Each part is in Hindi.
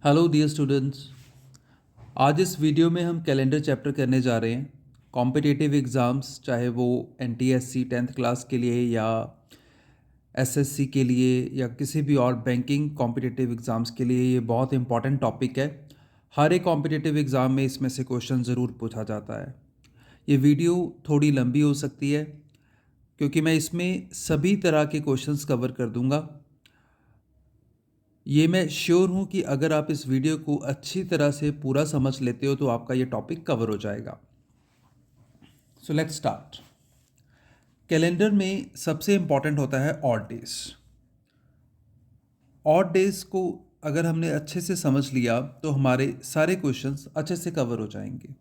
Hello dear students. आज इस वीडियो में हम कैलेंडर चैप्टर करने जा रहे हैं। कॉम्पिटिटिव एग्ज़ाम्स, चाहे वो एनटीएससी 10th क्लास के लिए या एसएससी के लिए या किसी भी और बैंकिंग कॉम्पिटिटिव एग्ज़ाम्स के लिए, ये बहुत इंपॉर्टेंट टॉपिक है। हर एक कॉम्पिटिटिव एग्ज़ाम में इसमें से क्वेश्चन ज़रूर पूछा जाता है। ये वीडियो थोड़ी लंबी हो सकती है क्योंकि मैं इसमें सभी तरह के क्वेश्चंस कवर कर दूंगा। ये मैं श्योर हूँ कि अगर आप इस वीडियो को अच्छी तरह से पूरा समझ लेते हो तो आपका ये टॉपिक कवर हो जाएगा। So let's start. कैलेंडर में सबसे इम्पॉर्टेंट होता है ऑड डेज। ऑड डेज को अगर हमने अच्छे से समझ लिया तो हमारे सारे क्वेश्चंस अच्छे से कवर हो जाएंगे।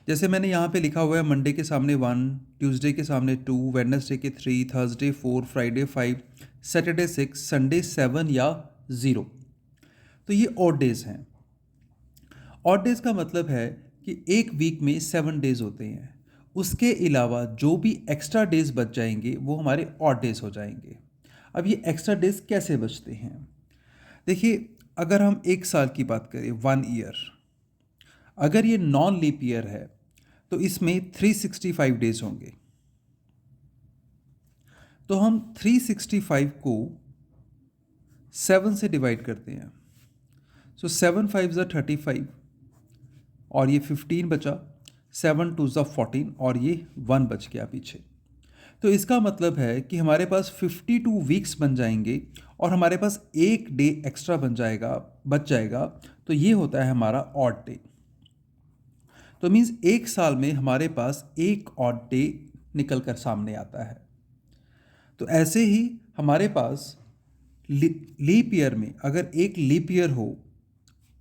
जैसे मैंने यहाँ पे लिखा हुआ है, मंडे के सामने 1, ट्यूसडे के सामने 2, वेडनेसडे के 3, थर्सडे 4, फ्राइडे 5, सैटरडे 6, संडे 7 या 0। तो ये ऑड डेज हैं। ऑड डेज का मतलब है कि एक वीक में 7 डेज होते हैं, उसके अलावा जो भी एक्स्ट्रा डेज बच जाएंगे वो हमारे ऑड डेज हो जाएंगे। अब ये एक्स्ट्रा डेज कैसे बचते हैं? देखिए, अगर हम एक साल की बात करें, 1 ईयर, अगर ये नॉन लीप ईयर है तो इसमें 365 डेज होंगे। तो हम 365 को 7 से डिवाइड करते हैं। सो 7 5 ज़ा 35 और ये 15 बचा, 7 2 ज़ा 14 और ये 1 बच गया पीछे। तो इसका मतलब है कि हमारे पास 52 वीक्स बन जाएंगे और हमारे पास एक डे एक्स्ट्रा बच जाएगा। तो ये होता है हमारा ऑड डे। तो मीन्स एक साल में हमारे पास एक ऑड डे निकल कर सामने आता है। तो ऐसे ही हमारे पास लीप ईयर में अगर एक लीप ईयर हो,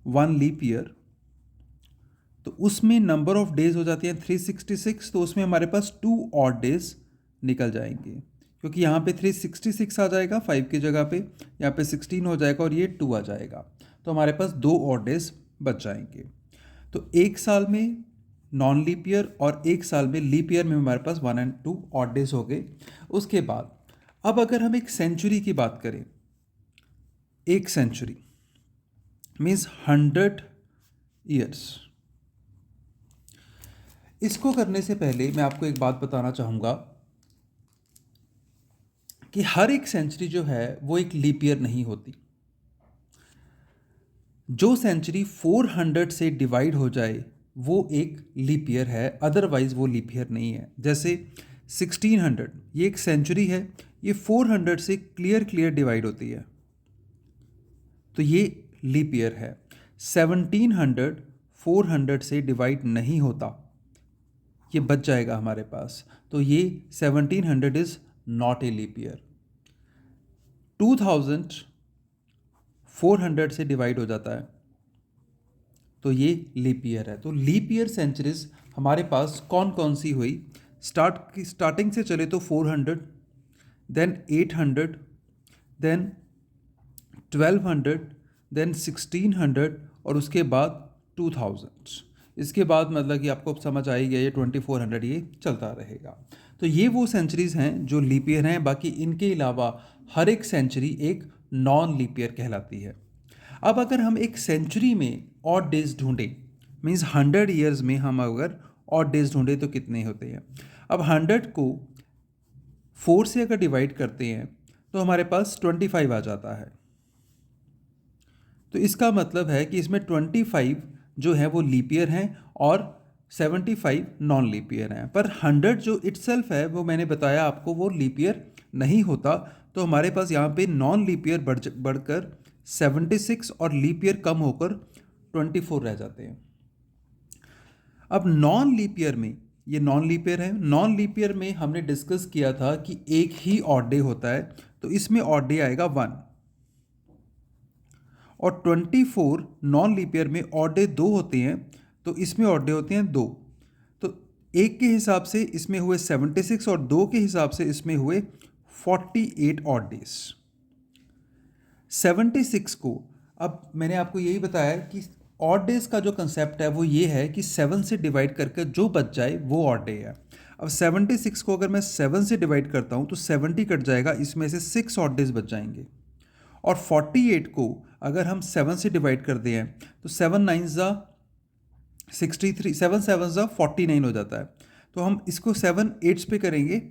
1 लीप ईयर, तो उसमें नंबर ऑफ डेज हो जाती हैं 366। तो उसमें हमारे पास 2 ऑड डेज निकल जाएंगे, क्योंकि यहाँ पे 366 आ जाएगा 5 की जगह पे, यहाँ पे 16 हो जाएगा और ये 2 आ जाएगा। तो हमारे पास 2 ऑड डेज बच जाएंगे। तो एक साल में नॉन लीप ईयर और एक साल में लीप ईयर में हमारे पास 1 और 2 ऑड डेज हो गए। उसके बाद अब अगर हम एक सेंचुरी की बात करें, एक सेंचुरी मीन्स 100 ईयर्स। इसको करने से पहले मैं आपको एक बात बताना चाहूँगा कि हर एक सेंचुरी जो है वो एक लीप ईयर नहीं होती। जो सेंचुरी 400 से डिवाइड हो जाए वो एक लीप ईयर है, अदरवाइज वो लीप ईयर नहीं है। जैसे 1600 ये एक सेंचुरी है, ये 400 से क्लियर डिवाइड होती है, तो ये लीप ईयर है। 1700 400 से डिवाइड नहीं होता, ये बच जाएगा हमारे पास, तो ये 1700 is not a leap year. 2000 400 से डिवाइड हो जाता है, तो ये लीप ईयर है। तो लीप ईयर सेंचुरीज हमारे पास कौन कौन सी हुई? स्टार्टिंग से चले तो 400, देन 800, देन 1200, देन 1600 और उसके बाद 2000। इसके बाद मतलब कि आपको अब समझ आ ही गया, ये 2400 ये चलता रहेगा। तो ये वो सेंचुरीज हैं जो लीप ईयर हैं। बाकी इनके अलावा हर एक सेंचुरी एक नॉन लीप ईयर कहलाती है। अब अगर हम एक सेंचुरी में ऑड डेज ढूंढें, मीन्स 100 ईयर्स में हम अगर ऑड डेज ढूंढें तो कितने होते हैं? अब 100 को 4 से अगर डिवाइड करते हैं तो हमारे पास 25 आ जाता है। तो इसका मतलब है कि इसमें 25 जो है वो लीप ईयर हैं और 75 नॉन लीप ईयर हैं। पर 100 जो इटसेल्फ है वो मैंने बताया आपको वो लीप ईयर नहीं होता। तो हमारे पास यहाँ पे नॉन लीप ईयर बढ़कर 76 और लीप ईयर कम होकर 24 रह जाते हैं। अब नॉन लीप ईयर में, ये नॉन लीप ईयर है, नॉन लीप ईयर में हमने डिस्कस किया था कि एक ही ऑड डे होता है, तो इसमें ऑड डे आएगा 1। और 24 नॉन लीप ईयर में ऑड डे 2 होते हैं, तो इसमें ऑड डे होते हैं 2। तो एक के हिसाब से इसमें हुए 76 और 2 के हिसाब से इसमें हुए 48 ऑड डेज। 76 को, अब मैंने आपको यही बताया कि ऑड डेज का जो कंसेप्ट है वो ये है कि 7 से डिवाइड करके जो बच जाए वो ऑड डे है। अब 76 को अगर मैं 7 से डिवाइड करता हूँ तो 70 कट जाएगा, इसमें से 6 ऑड डेज बच जाएंगे। और 48 को अगर हम 7 से डिवाइड कर दें तो 7 9 ज़ा 63, 7 7 ज़ा 49 हो जाता है। तो हम इसको 7 8 पे करेंगे,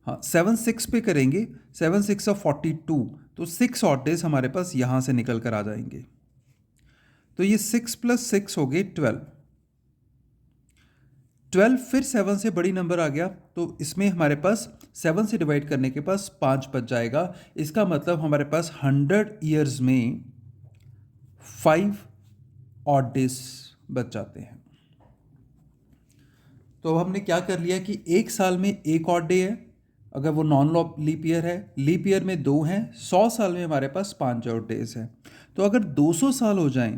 हाँ 7 6 पे करेंगे, 7 6 ज़ा 42, तो 6 ऑड डेज हमारे पास यहाँ से निकल कर आ जाएंगे। तो ये 6 + 6 हो गए 12, 12 फिर 7 से बड़ी नंबर आ गया, तो इसमें हमारे पास 7 से डिवाइड करने के पास 5 बच जाएगा। इसका मतलब हमारे पास 100 ईयर्स में 5 ऑड डेज बच जाते हैं। तो अब हमने क्या कर लिया कि एक साल में एक ऑड डे है, अगर वो नॉन लीप ईयर है, लीप ईयर में 2 हैं, 100 साल में हमारे पास 5 ऑड डेज हैं। तो अगर 200 साल हो जाएं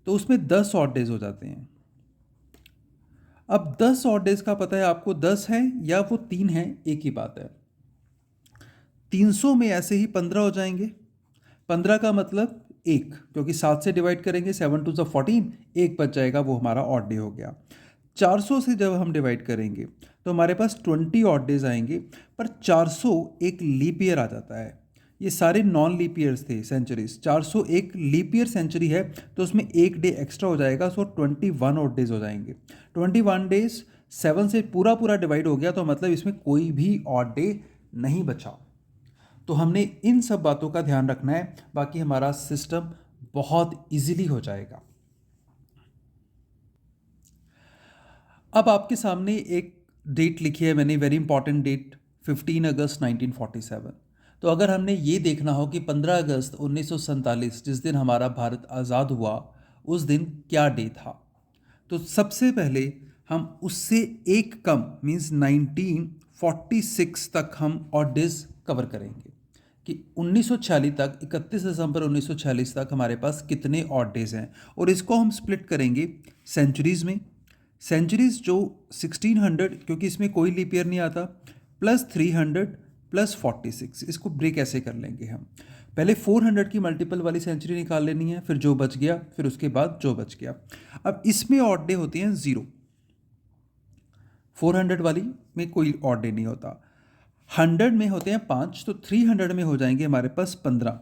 तो उसमें 10 ऑड डेज हो जाते हैं। अब 10 ऑड डेज का पता है आपको, 10 है या वो 3 है, एक ही बात है। 300 में ऐसे ही 15 हो जाएंगे, 15 का मतलब एक, क्योंकि 7 से डिवाइड करेंगे, 7 2 14, एक बच जाएगा, वो हमारा ऑड डे हो गया। 400 से जब हम डिवाइड करेंगे तो हमारे पास 20 ऑड डेज आएंगे, पर 400 एक लीप ईयर आ जाता है। ये सारे नॉन लीप ईयर्स थे सेंचुरीज, 400 एक लीप ईयर सेंचुरी है, तो उसमें एक डे एक्स्ट्रा हो जाएगा, सो 21 ऑड डेज हो जाएंगे। 21 डेज 7 से पूरा पूरा डिवाइड हो गया, तो मतलब इसमें कोई भी ऑड डे नहीं बचा। तो हमने इन सब बातों का ध्यान रखना है, बाकी हमारा सिस्टम बहुत इजीली हो जाएगा। अब आपके सामने एक डेट लिखी है मैंने, वेरी इंपॉर्टेंट डेट, 15 अगस्त 1947। तो अगर हमने ये देखना हो कि 15 अगस्त 1947 जिस दिन हमारा भारत आज़ाद हुआ, उस दिन क्या डे था, तो सबसे पहले हम उससे एक कम मीन्स 1946 तक हम ऑड डेज कवर करेंगे कि 1946 तक, 31 दिसंबर 1946 तक हमारे पास कितने ऑड डेज हैं, और इसको हम स्प्लिट करेंगे सेंचुरीज़ में। सेंचुरीज़ जो 1600, क्योंकि इसमें कोई लीप ईयर नहीं आता, प्लस 300 प्लस 46, इसको ब्रेक ऐसे कर लेंगे हम। पहले 400 की मल्टीपल वाली सेंचुरी निकाल लेनी है, फिर जो बच गया, फिर उसके बाद जो बच गया। अब इसमें ऑड डे होते हैं 0, 400 वाली में कोई ऑड डे नहीं होता। 100 में होते हैं 5, तो 300 में हो जाएंगे हमारे पास 15।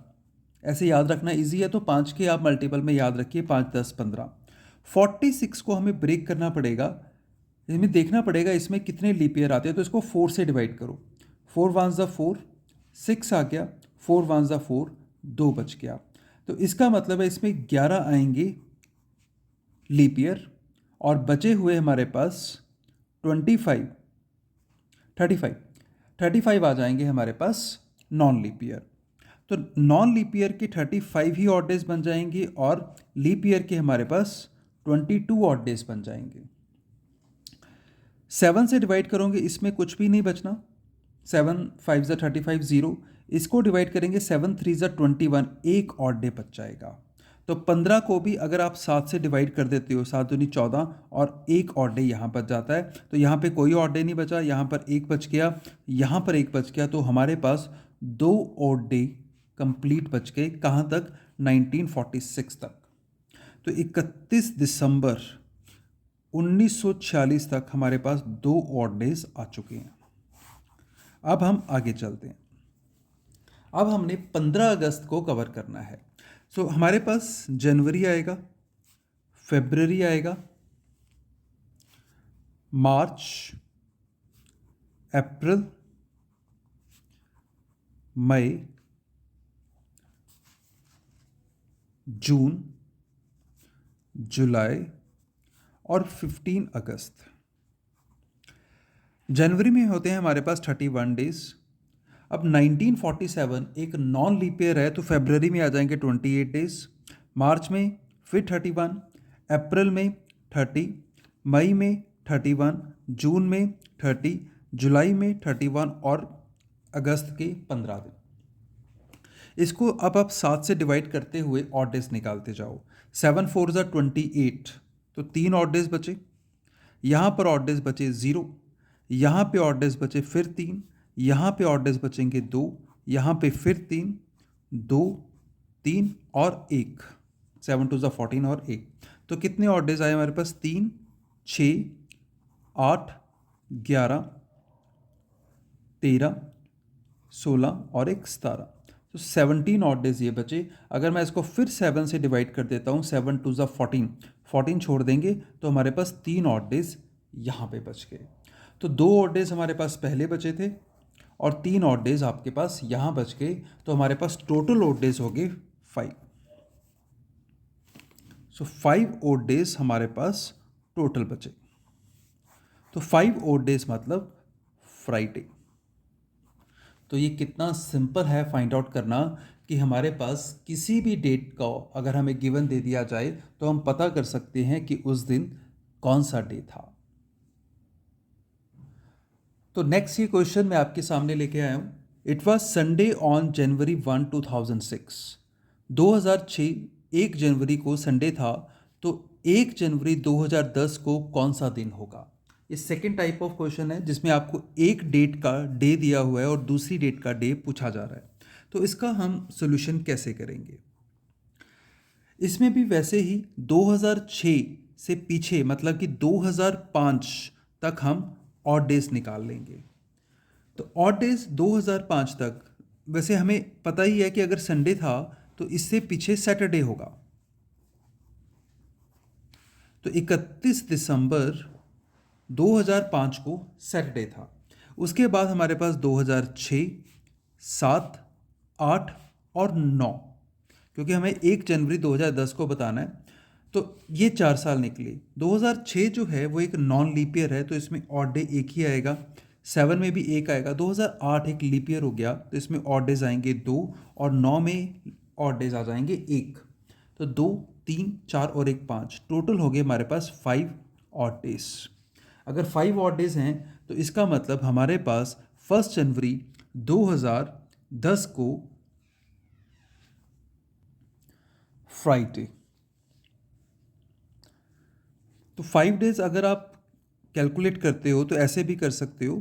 ऐसे याद रखना इजी है, तो 5 के आप मल्टीपल में याद रखिए, 5 10 15। 46 को हमें ब्रेक करना पड़ेगा, इसमें देखना पड़ेगा इसमें कितने लीप ईयर आते हैं, तो इसको 4 से डिवाइड करो, 4 1 ज़ा 4, 6 आ गया, 4 1 ज़ा 4, 2 बच गया। तो इसका मतलब है इसमें 11 आएंगे लीप ईयर, और बचे हुए हमारे पास 25 35 35 आ जाएंगे हमारे पास नॉन लीप ईयर। तो नॉन लीप ईयर के 35 ही ऑड डेज बन जाएंगे, और लीप ईयर के हमारे पास 22 ऑड डेज बन जाएंगे। 7 से डिवाइड करोगे, इसमें कुछ भी नहीं बचना, 7 5 ज़ा 35 0, इसको डिवाइड करेंगे 7 3 ज़ा 21, एक ऑड डे बच जाएगा। तो 15 को भी अगर आप 7 से डिवाइड कर देते हो, 7 दूनी 14, और एक ऑड डे यहाँ बच जाता है। तो यहाँ पे कोई ऑड डे नहीं बचा, यहाँ पर एक बच गया, यहाँ पर एक बच गया, तो हमारे पास 2 ऑड डे कंप्लीट बच गए, कहाँ तक, 1946 तक। तो 31 दिसंबर 1946 तक हमारे पास 2 ऑड डेज आ चुके हैं। अब हम आगे चलते हैं। अब हमने 15 अगस्त को कवर करना है। सो हमारे पास जनवरी आएगा, फरवरी आएगा, मार्च, अप्रैल, मई, जून, जुलाई और 15 अगस्त। जनवरी में होते हैं हमारे पास 31 डेज। अब 1947 एक नॉन लीप ईयर है, तो फरवरी में आ जाएंगे 28 डेज, मार्च में फिर 31, अप्रैल में 30, मई में 31, जून में 30, जुलाई में 31 और अगस्त के 15 दिन। इसको अब आप 7 से डिवाइड करते हुए ऑड डेज निकालते जाओ। 7 4 ज़ा 28, तो 3 ऑड डेज बचे, यहाँ पर ऑड डेज बचे 0, यहाँ पे ऑड डेज बचे फिर 3, यहाँ पे ऑड डेज बचेंगे 2, यहाँ पे फिर 3, 2 3 और 1, 7 2 ज़ा 14 और 1। तो कितने ऑड डेज आए हमारे पास, 3 6 8 11 13 16 और 1 17। तो 17 ऑड डेज ये बचे। अगर मैं इसको फिर 7 से डिवाइड कर देता हूँ, 7 2 ज़ा 14, 14 छोड़ देंगे तो हमारे पास 3 ऑड डेज यहाँ पे बच गए। तो 2 ऑड डेज हमारे पास पहले बचे थे और 3 ऑड डेज आपके पास यहाँ बच गए, तो हमारे पास टोटल ऑड डेज हो गए 5। सो 5 ऑड डेज हमारे पास टोटल बचे। तो 5 ऑड डेज मतलब फ्राइडे। तो ये कितना सिंपल है फाइंड आउट करना कि हमारे पास किसी भी डेट का अगर हमें गिवन दे दिया जाए तो हम पता कर सकते हैं कि उस दिन कौन सा डे था। तो नेक्स्ट ये क्वेश्चन मैं आपके सामने लेके आया हूँ। It was Sunday on January 1, 2006। 2006 1 जनवरी को संडे था, तो 1 जनवरी 2010 को कौन सा दिन होगा। ये सेकेंड टाइप ऑफ क्वेश्चन है जिसमें आपको एक डेट का डे दिया हुआ है और दूसरी डेट का डे पूछा जा रहा है। तो इसका हम सोल्यूशन कैसे करेंगे। इसमें भी वैसे ही 2006 से पीछे मतलब कि 2005 तक हम ऑड डेज निकाल लेंगे। तो ऑड डेज 2005 तक, वैसे हमें पता ही है कि अगर संडे था तो इससे पीछे सैटरडे होगा। तो 31 दिसंबर 2005 को सैटरडे था। उसके बाद हमारे पास 2006, 7, 8 और 9, क्योंकि हमें 1 जनवरी 2010 को बताना है, तो ये 4 साल निकले। 2006 जो है वो एक नॉन लीप ईयर है, तो इसमें ऑड डे एक ही आएगा। 7 में भी एक आएगा। 2008 एक लीप ईयर हो गया, तो इसमें ऑड डेज आएंगे 2 और 9 में ऑड डेज आ जाएंगे 1। तो 2, 3, 4 और 1 5, टोटल हो गए हमारे पास 5 ऑड डेज। अगर 5 ऑड डेज हैं तो इसका मतलब हमारे पास 1 जनवरी 2010 को फ्राइडे। तो 5 डेज अगर आप कैलकुलेट करते हो तो ऐसे भी कर सकते हो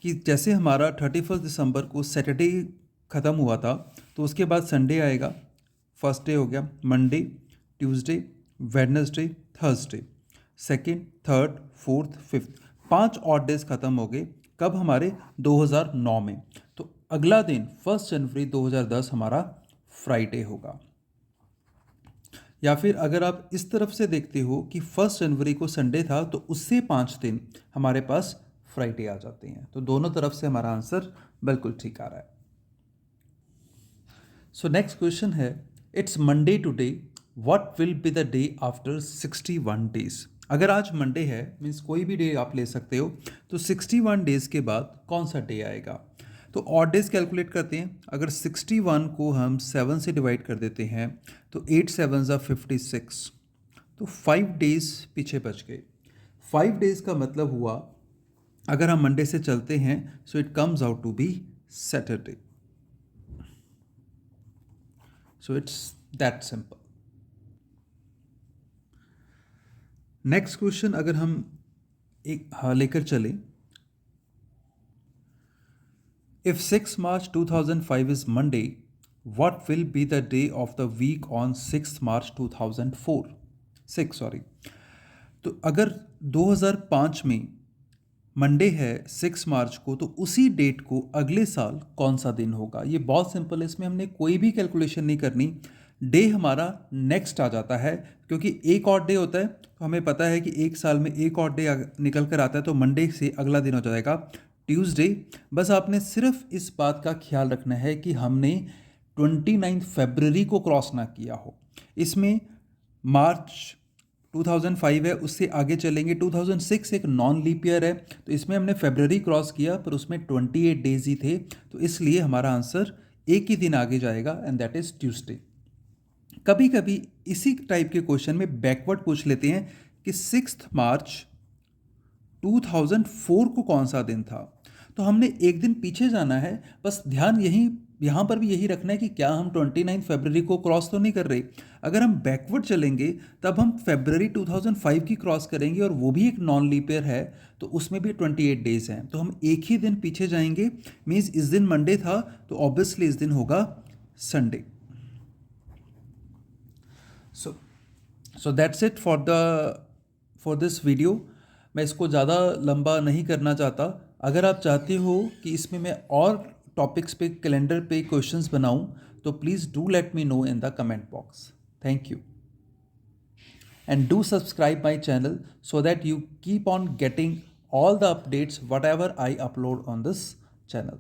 कि जैसे हमारा 31 दिसंबर को सैटरडे ख़त्म हुआ था, तो उसके बाद संडे आएगा, फर्स्ट डे हो गया, Monday, Tuesday, Wednesday, Thursday, second, third, fourth, fifth, 5 odd days ख़त्म हो गए। कब हमारे 2009 में। तो अगला दिन 1 जनवरी 2010 हमारा फ्राइडे होगा। या फिर अगर आप इस तरफ से देखते हो कि 1 जनवरी को संडे था तो उससे 5 दिन हमारे पास फ्राइडे आ जाते हैं। तो दोनों तरफ से हमारा आंसर बिल्कुल ठीक आ रहा है। सो नेक्स्ट क्वेश्चन है, it's Monday today, what will be the day after 61 days. अगर आज मंडे है, मीन्स कोई भी डे आप ले सकते हो, तो 61 डेज के बाद कौन सा डे आएगा। तो ऑड डेज कैलकुलेट करते हैं। अगर 61 को हम 7 से डिवाइड कर देते हैं तो 8 7 ज़ा 56, तो 5 डेज पीछे बच गए। 5 डेज का मतलब हुआ अगर हम मंडे से चलते हैं so it comes out to be Saturday. So it's that simple. Next question अगर हम एक लेकर चलें, if 6 March 2005 is Monday, what will be the day of the week on 6 March 2004? 6 sorry. तो अगर 2005 में मंडे है 6 मार्च को, तो उसी डेट को अगले साल कौन सा दिन होगा। ये बहुत सिंपल है, इसमें हमने कोई भी कैलकुलेशन नहीं करनी। डे हमारा नेक्स्ट आ जाता है, क्योंकि एक और डे होता है, तो हमें पता है कि एक साल में एक और डे निकल कर आता है, तो मंडे से अगला दिन हो जाएगा ट्यूसडे। बस आपने सिर्फ इस बात का ख्याल रखना है कि हमने 29 फरवरी को क्रॉस ना किया हो। इसमें मार्च 2005 है, उससे आगे चलेंगे। 2006 एक नॉन लीप ईयर है, तो इसमें हमने फरवरी क्रॉस किया पर उसमें 28 डेज ही थे, तो इसलिए हमारा आंसर एक ही दिन आगे जाएगा एंड दैट इज ट्यूसडे। कभी कभी इसी टाइप के क्वेश्चन में बैकवर्ड पूछ लेते हैं कि 6 मार्च 2004 को कौन सा दिन था। तो हमने एक दिन पीछे जाना है, बस ध्यान यहाँ पर भी यही रखना है कि क्या हम 29 फरवरी को क्रॉस तो नहीं कर रहे। अगर हम बैकवर्ड चलेंगे तब हम फरवरी 2005 की क्रॉस करेंगे और वो भी एक नॉन लीप ईयर है, तो उसमें भी 28 डेज हैं, तो हम एक ही दिन पीछे जाएंगे। मीन्स इस दिन मंडे था तो ऑब्वियसली इस दिन होगा Sunday. So that's it for this video. मैं इसको ज़्यादा लंबा नहीं करना चाहता। अगर आप चाहते हो कि इसमें मैं और टॉपिक्स पे कैलेंडर पे क्वेश्चंस बनाऊं तो please do let me know in the comment box. Thank you. And do subscribe my channel so that you keep on getting all the updates whatever I upload on this channel.